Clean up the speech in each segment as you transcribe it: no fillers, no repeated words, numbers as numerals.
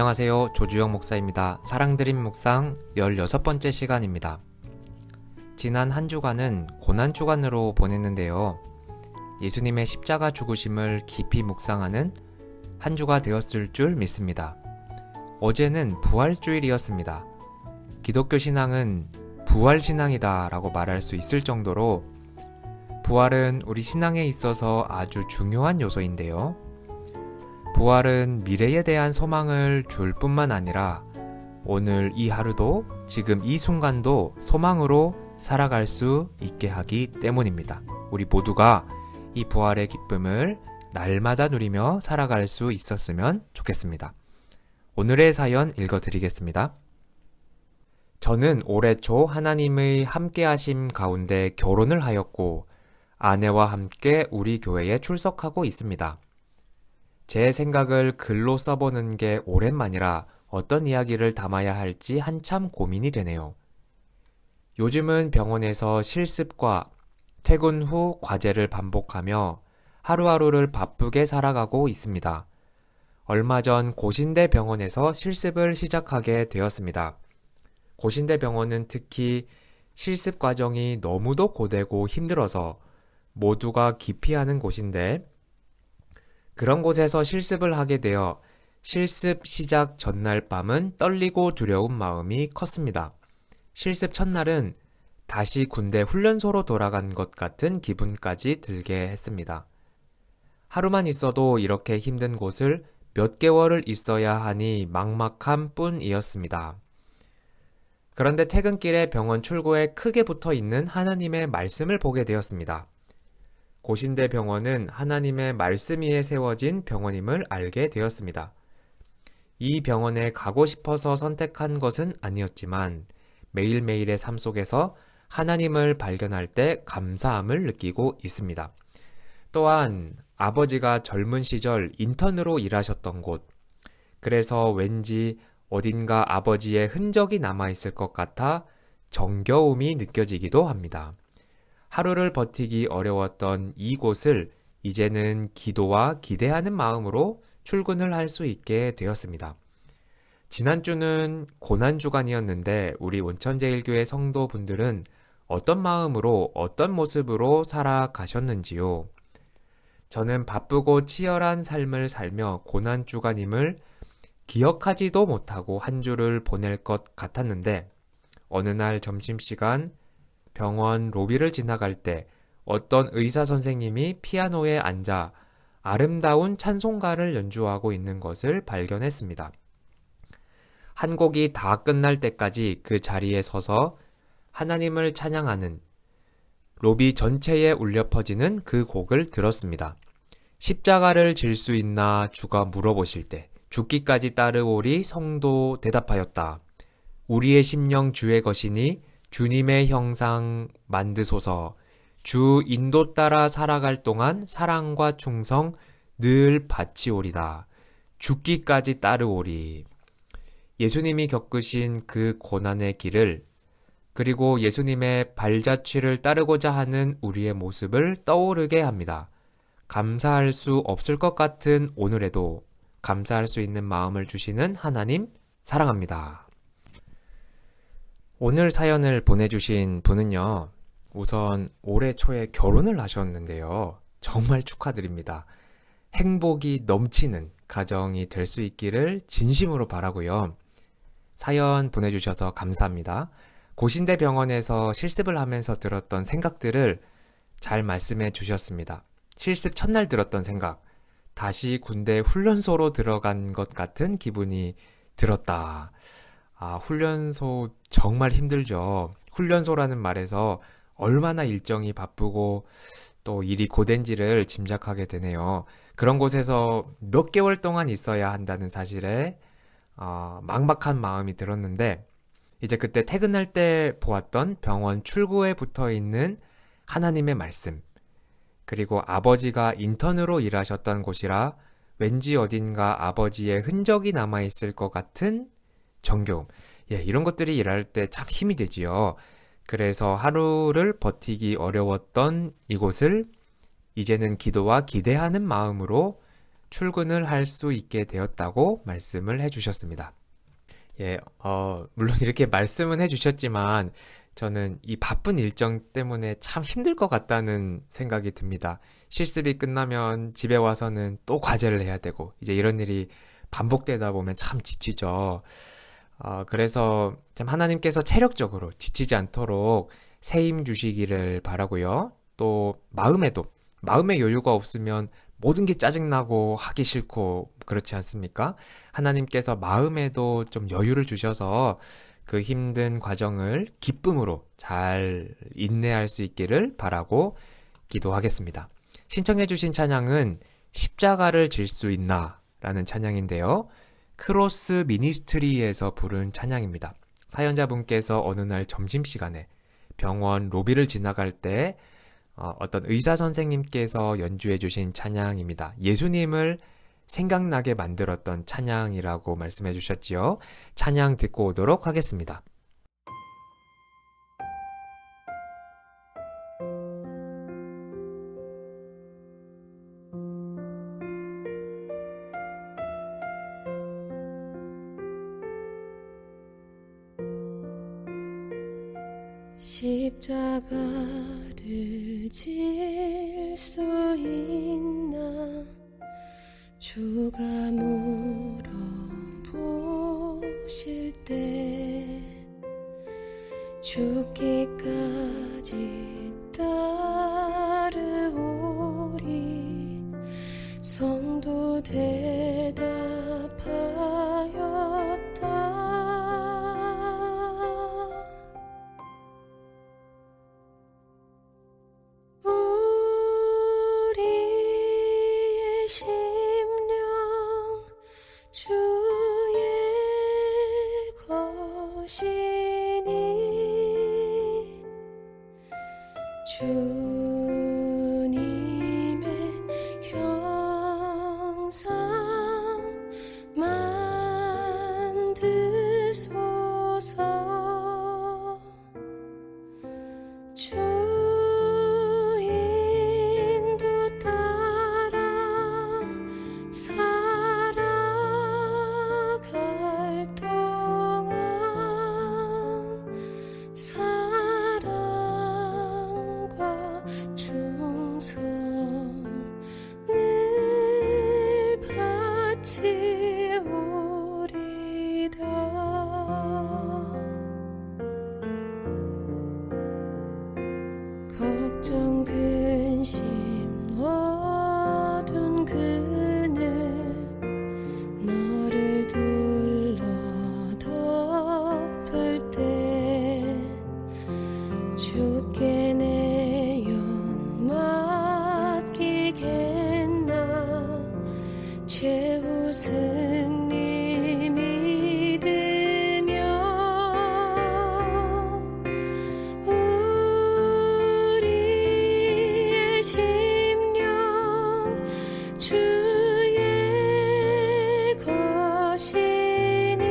안녕하세요. 조주영 목사입니다. 사랑드림 묵상 16번째 시간입니다. 지난 한 주간은 고난주간으로 보냈는데요. 예수님의 십자가 죽으심을 깊이 묵상하는 한 주가 되었을 줄 믿습니다. 어제는 부활주일이었습니다. 기독교 신앙은 부활신앙이다 라고 말할 수 있을 정도로 부활은 우리 신앙에 있어서 아주 중요한 요소인데요. 부활은 미래에 대한 소망을 줄 뿐만 아니라 오늘 이 하루도 지금 이 순간도 소망으로 살아갈 수 있게 하기 때문입니다. 우리 모두가 이 부활의 기쁨을 날마다 누리며 살아갈 수 있었으면 좋겠습니다. 오늘의 사연 읽어드리겠습니다. 저는 올해 초 하나님의 함께하심 가운데 결혼을 하였고 아내와 함께 우리 교회에 출석하고 있습니다. 제 생각을 글로 써보는 게 오랜만이라 어떤 이야기를 담아야 할지 한참 고민이 되네요. 요즘은 병원에서 실습과 퇴근 후 과제를 반복하며 하루하루를 바쁘게 살아가고 있습니다. 얼마 전 고신대 병원에서 실습을 시작하게 되었습니다. 고신대 병원은 특히 실습 과정이 너무도 고되고 힘들어서 모두가 기피하는 곳인데 그런 곳에서 실습을 하게 되어 실습 시작 전날 밤은 떨리고 두려운 마음이 컸습니다. 실습 첫날은 다시 군대 훈련소로 돌아간 것 같은 기분까지 들게 했습니다. 하루만 있어도 이렇게 힘든 곳을 몇 개월을 있어야 하니 막막함 뿐이었습니다. 그런데 퇴근길에 병원 출구에 크게 붙어 있는 하나님의 말씀을 보게 되었습니다. 고신대 병원은 하나님의 말씀 위에 세워진 병원임을 알게 되었습니다. 이 병원에 가고 싶어서 선택한 것은 아니었지만 매일매일의 삶 속에서 하나님을 발견할 때 감사함을 느끼고 있습니다. 또한 아버지가 젊은 시절 인턴으로 일하셨던 곳, 그래서 왠지 어딘가 아버지의 흔적이 남아있을 것 같아 정겨움이 느껴지기도 합니다. 하루를 버티기 어려웠던 이곳을 이제는 기도와 기대하는 마음으로 출근을 할 수 있게 되었습니다. 지난주는 고난주간이었는데 우리 온천제일교회 성도분들은 어떤 마음으로 어떤 모습으로 살아가셨는지요? 저는 바쁘고 치열한 삶을 살며 고난주간임을 기억하지도 못하고 한 주를 보낼 것 같았는데 어느 날 점심시간 병원 로비를 지나갈 때 어떤 의사 선생님이 피아노에 앉아 아름다운 찬송가를 연주하고 있는 것을 발견했습니다. 한 곡이 다 끝날 때까지 그 자리에 서서 하나님을 찬양하는 로비 전체에 울려 퍼지는 그 곡을 들었습니다. 십자가를 질 수 있나 주가 물어보실 때 죽기까지 따르오리 성도 대답하였다. 우리의 심령 주의 것이니 주님의 형상 만드소서. 주 인도 따라 살아갈 동안 사랑과 충성 늘 바치오리다. 죽기까지 따르오리. 예수님이 겪으신 그 고난의 길을 그리고 예수님의 발자취를 따르고자 하는 우리의 모습을 떠오르게 합니다. 감사할 수 없을 것 같은 오늘에도 감사할 수 있는 마음을 주시는 하나님 사랑합니다. 오늘 사연을 보내주신 분은요, 우선 올해 초에 결혼을 하셨는데요. 정말 축하드립니다. 행복이 넘치는 가정이 될 수 있기를 진심으로 바라고요. 사연 보내주셔서 감사합니다. 고신대 병원에서 실습을 하면서 들었던 생각들을 잘 말씀해 주셨습니다. 실습 첫날 들었던 생각, 다시 군대 훈련소로 들어간 것 같은 기분이 들었다. 훈련소 정말 힘들죠. 훈련소라는 말에서 얼마나 일정이 바쁘고 또 일이 고된지를 짐작하게 되네요. 그런 곳에서 몇 개월 동안 있어야 한다는 사실에 막막한 마음이 들었는데 이제 그때 퇴근할 때 보았던 병원 출구에 붙어 있는 하나님의 말씀, 그리고 아버지가 인턴으로 일하셨던 곳이라 왠지 어딘가 아버지의 흔적이 남아있을 것 같은 정겨움. 이런 것들이 일할 때 참 힘이 되지요. 그래서 하루를 버티기 어려웠던 이곳을 이제는 기도와 기대하는 마음으로 출근을 할 수 있게 되었다고 말씀을 해주셨습니다. 물론 이렇게 말씀은 해주셨지만 저는 이 바쁜 일정 때문에 참 힘들 것 같다는 생각이 듭니다. 실습이 끝나면 집에 와서는 또 과제를 해야 되고 이제 이런 일이 반복되다 보면 참 지치죠. 그래서 참 하나님께서 체력적으로 지치지 않도록 새 힘 주시기를 바라고요. 또 마음의 여유가 없으면 모든 게 짜증나고 하기 싫고 그렇지 않습니까? 하나님께서 마음에도 좀 여유를 주셔서 그 힘든 과정을 기쁨으로 잘 인내할 수 있기를 바라고 기도하겠습니다. 신청해주신 찬양은 십자가를 질 수 있나? 라는 찬양인데요. 크로스 미니스트리에서 부른 찬양입니다. 사연자분께서 어느 날 점심시간에 병원 로비를 지나갈 때 어떤 의사 선생님께서 연주해 주신 찬양입니다. 예수님을 생각나게 만들었던 찬양이라고 말씀해 주셨지요. 찬양 듣고 오도록 하겠습니다. 십자가를 질 수 있나 주가 물어보실 때 죽기까지 따르오리 성도 대답하였다 우리의 심령 주의 것이니 주님의 형상 만드소서 주 인도 따라 살아갈 동안 사랑과 충성을 바치오리다 걱정 근심 어두운 그늘 너를 둘러 덮을 때 주께 내 영 맡기겠나 최후 승리 믿으며 우리의 심령 주의 것이니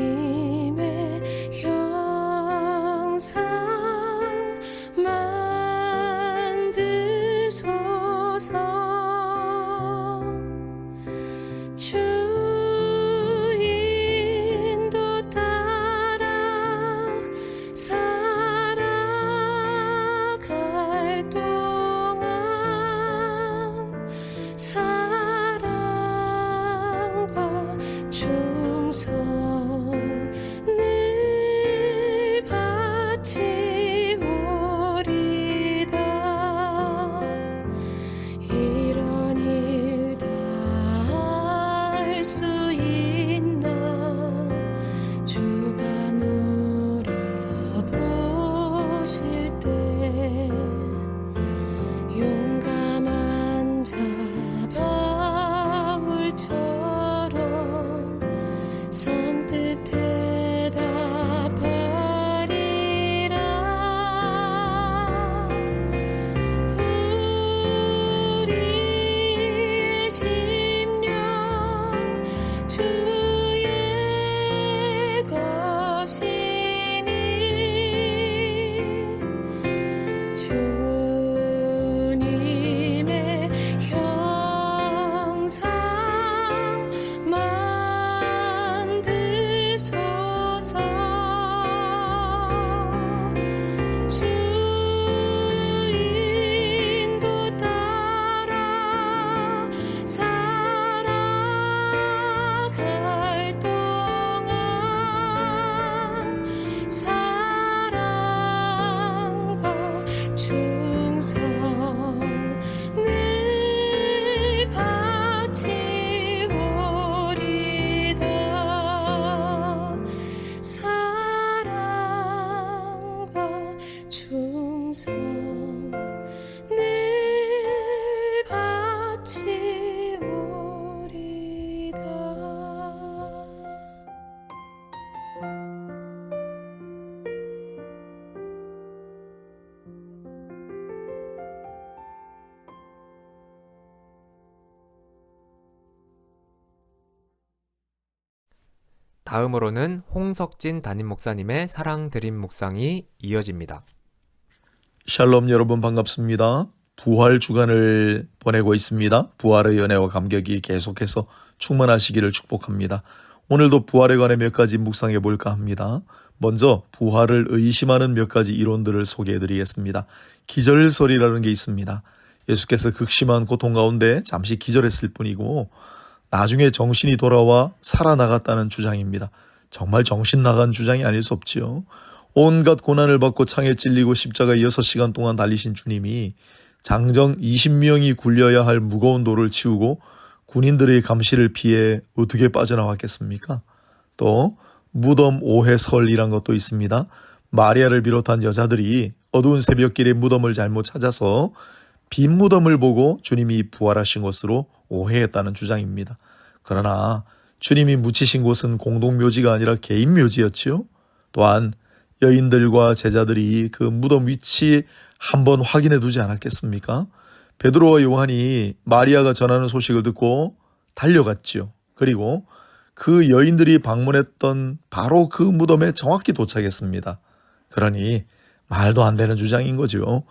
주님의 형상 만드소서 주 인도 따라 살아갈 동안 사랑과 충성을 바치오리다 이런 일 다 할 수 있나 주가 물어보실 때 용감한 자 바울처럼 선뜻 대답하리라 우리의 심령 주의 것이니 주님의 다음으로는 홍석진 담임 목사님의 사랑 드림 묵상이 이어집니다. 샬롬 여러분 반갑습니다. 부활 주간을 보내고 있습니다. 부활의 은혜와 감격이 계속해서 충만하시기를 축복합니다. 오늘도 부활에 관해 몇 가지 묵상해 볼까 합니다. 먼저 부활을 의심하는 몇 가지 이론들을 소개해 드리겠습니다. 기절설이라는 게 있습니다. 예수께서 극심한 고통 가운데 잠시 기절했을 뿐이고 나중에 정신이 돌아와 살아나갔다는 주장입니다. 정말 정신 나간 주장이 아닐 수 없지요. 온갖 고난을 받고 창에 찔리고 십자가에 6시간 동안 달리신 주님이 장정 20명이 굴려야 할 무거운 돌을 치우고 군인들의 감시를 피해 어떻게 빠져나왔겠습니까? 또 무덤 오해설이란 것도 있습니다. 마리아를 비롯한 여자들이 어두운 새벽길에 무덤을 잘못 찾아서 빈 무덤을 보고 주님이 부활하신 것으로 오해했다는 주장입니다. 그러나 주님이 묻히신 곳은 공동묘지가 아니라 개인 묘지였지요. 또한 여인들과 제자들이 그 무덤 위치 한번 확인해 두지 않았겠습니까? 베드로와 요한이 마리아가 전하는 소식을 듣고 달려갔지요. 그리고 그 여인들이 방문했던 바로 그 무덤에 정확히 도착했습니다. 그러니 말도 안 되는 주장인 거죠.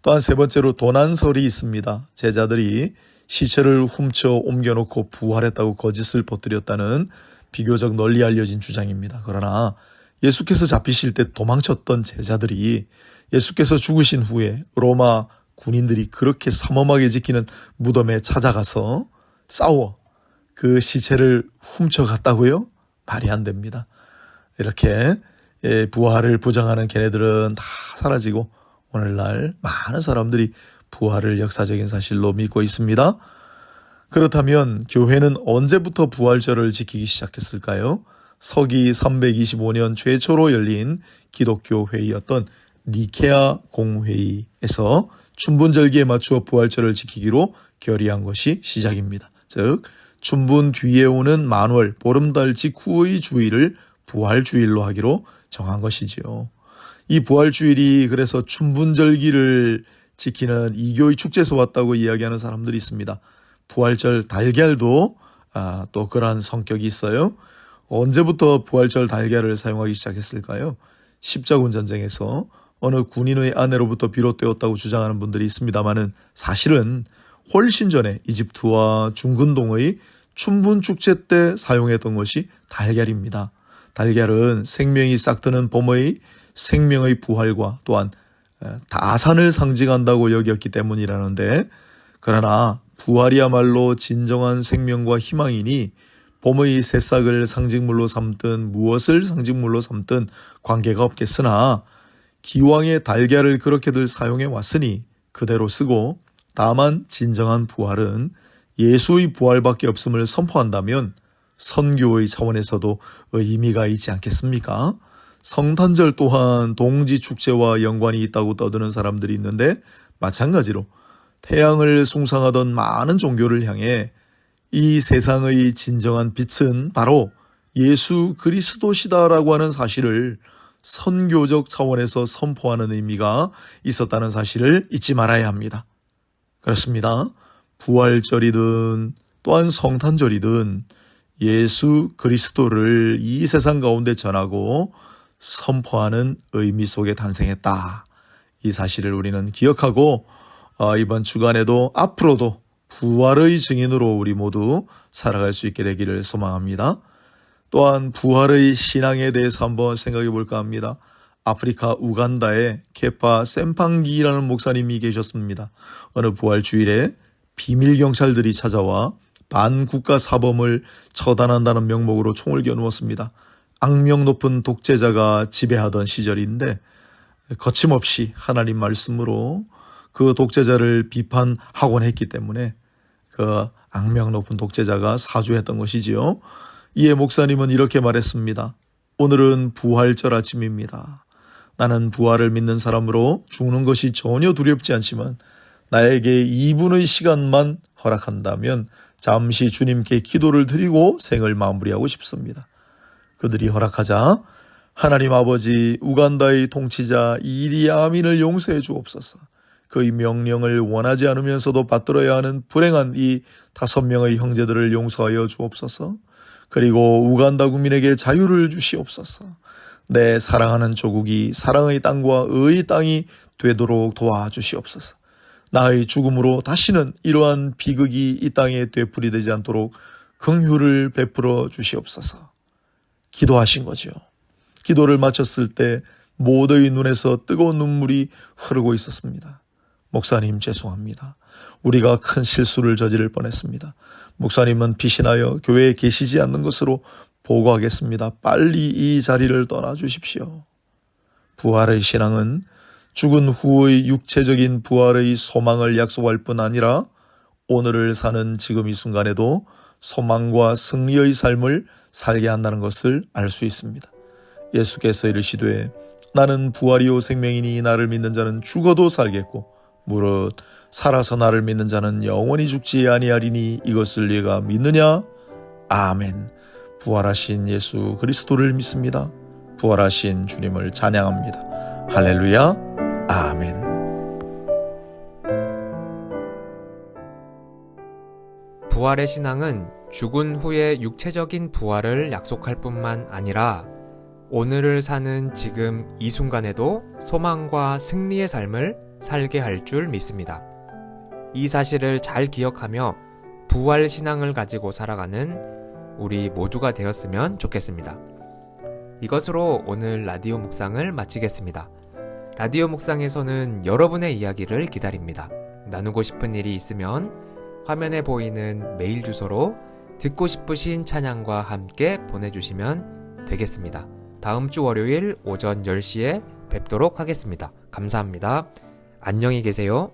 또한 세 번째로 도난설이 있습니다. 제자들이 시체를 훔쳐 옮겨놓고 부활했다고 거짓을 퍼뜨렸다는 비교적 널리 알려진 주장입니다. 그러나 예수께서 잡히실 때 도망쳤던 제자들이 예수께서 죽으신 후에 로마 군인들이 그렇게 삼엄하게 지키는 무덤에 찾아가서 싸워 그 시체를 훔쳐갔다고요? 말이 안 됩니다. 이렇게 부활을 부정하는 걔네들은 다 사라지고 오늘날 많은 사람들이 부활을 역사적인 사실로 믿고 있습니다. 그렇다면 교회는 언제부터 부활절을 지키기 시작했을까요? 서기 325년 최초로 열린 기독교 회의였던 니케아 공회의에서 춘분절기에 맞추어 부활절을 지키기로 결의한 것이 시작입니다. 즉 춘분 뒤에 오는 만월 보름달 직후의 주일을 부활주일로 하기로 정한 것이지요. 이 부활주일이 그래서 춘분절기를 지키는 이교의 축제에서 왔다고 이야기하는 사람들이 있습니다. 부활절 달걀도 또 그러한 성격이 있어요. 언제부터 부활절 달걀을 사용하기 시작했을까요? 십자군 전쟁에서 어느 군인의 아내로부터 비롯되었다고 주장하는 분들이 있습니다만은 사실은 훨씬 전에 이집트와 중근동의 춘분 축제 때 사용했던 것이 달걀입니다. 달걀은 생명이 싹트는 봄의 생명의 부활과 또한 다산을 상징한다고 여겼기 때문이라는데, 그러나 부활이야말로 진정한 생명과 희망이니 봄의 새싹을 상징물로 삼든 무엇을 상징물로 삼든 관계가 없겠으나 기왕에 달걀을 그렇게들 사용해 왔으니 그대로 쓰고, 다만 진정한 부활은 예수의 부활밖에 없음을 선포한다면 선교의 차원에서도 의미가 있지 않겠습니까? 성탄절 또한 동지축제와 연관이 있다고 떠드는 사람들이 있는데, 마찬가지로 태양을 숭상하던 많은 종교를 향해 이 세상의 진정한 빛은 바로 예수 그리스도시다라고 하는 사실을 선교적 차원에서 선포하는 의미가 있었다는 사실을 잊지 말아야 합니다. 그렇습니다. 부활절이든 또한 성탄절이든 예수 그리스도를 이 세상 가운데 전하고 선포하는 의미 속에 탄생했다. 이 사실을 우리는 기억하고 이번 주간에도 앞으로도 부활의 증인으로 우리 모두 살아갈 수 있게 되기를 소망합니다. 또한 부활의 신앙에 대해서 한번 생각해 볼까 합니다. 아프리카 우간다에 케파 셈팡기라는 목사님이 계셨습니다. 어느 부활 주일에 비밀 경찰들이 찾아와 반국가 사범을 처단한다는 명목으로 총을 겨누었습니다. 악명 높은 독재자가 지배하던 시절인데 거침없이 하나님 말씀으로 그 독재자를 비판하곤 했기 때문에 그 악명 높은 독재자가 사주했던 것이지요. 이에 목사님은 이렇게 말했습니다. 오늘은 부활절 아침입니다. 나는 부활을 믿는 사람으로 죽는 것이 전혀 두렵지 않지만 나에게 2분의 시간만 허락한다면 잠시 주님께 기도를 드리고 생을 마무리하고 싶습니다. 그들이 허락하자 하나님 아버지 우간다의 통치자 이디 아민을 용서해 주옵소서. 그의 명령을 원하지 않으면서도 받들어야 하는 불행한 이 5명의 형제들을 용서하여 주옵소서. 그리고 우간다 국민에게 자유를 주시옵소서. 내 사랑하는 조국이 사랑의 땅과 의의 땅이 되도록 도와주시옵소서. 나의 죽음으로 다시는 이러한 비극이 이 땅에 되풀이되지 않도록 긍휼을 베풀어 주시옵소서. 기도하신 거죠. 기도를 마쳤을 때 모두의 눈에서 뜨거운 눈물이 흐르고 있었습니다. 목사님 죄송합니다. 우리가 큰 실수를 저지를 뻔했습니다. 목사님은 피신하여 교회에 계시지 않는 것으로 보고하겠습니다. 빨리 이 자리를 떠나주십시오. 부활의 신앙은 죽은 후의 육체적인 부활의 소망을 약속할 뿐 아니라 오늘을 사는 지금 이 순간에도 소망과 승리의 삶을 살게 한다는 것을 알 수 있습니다. 예수께서 이르시되 나는 부활이요 생명이니 나를 믿는 자는 죽어도 살겠고 무릇 살아서 나를 믿는 자는 영원히 죽지 아니하리니 이것을 네가 믿느냐? 아멘. 부활하신 예수 그리스도를 믿습니다. 부활하신 주님을 찬양합니다. 할렐루야. 아멘. 부활의 신앙은 죽은 후의 육체적인 부활을 약속할 뿐만 아니라 오늘을 사는 지금 이 순간에도 소망과 승리의 삶을 살게 할 줄 믿습니다. 이 사실을 잘 기억하며 부활 신앙을 가지고 살아가는 우리 모두가 되었으면 좋겠습니다. 이것으로 오늘 라디오 묵상을 마치겠습니다. 라디오 묵상에서는 여러분의 이야기를 기다립니다. 나누고 싶은 일이 있으면 화면에 보이는 메일 주소로 듣고 싶으신 찬양과 함께 보내주시면 되겠습니다. 다음 주 월요일 오전 10시에 뵙도록 하겠습니다. 감사합니다. 안녕히 계세요.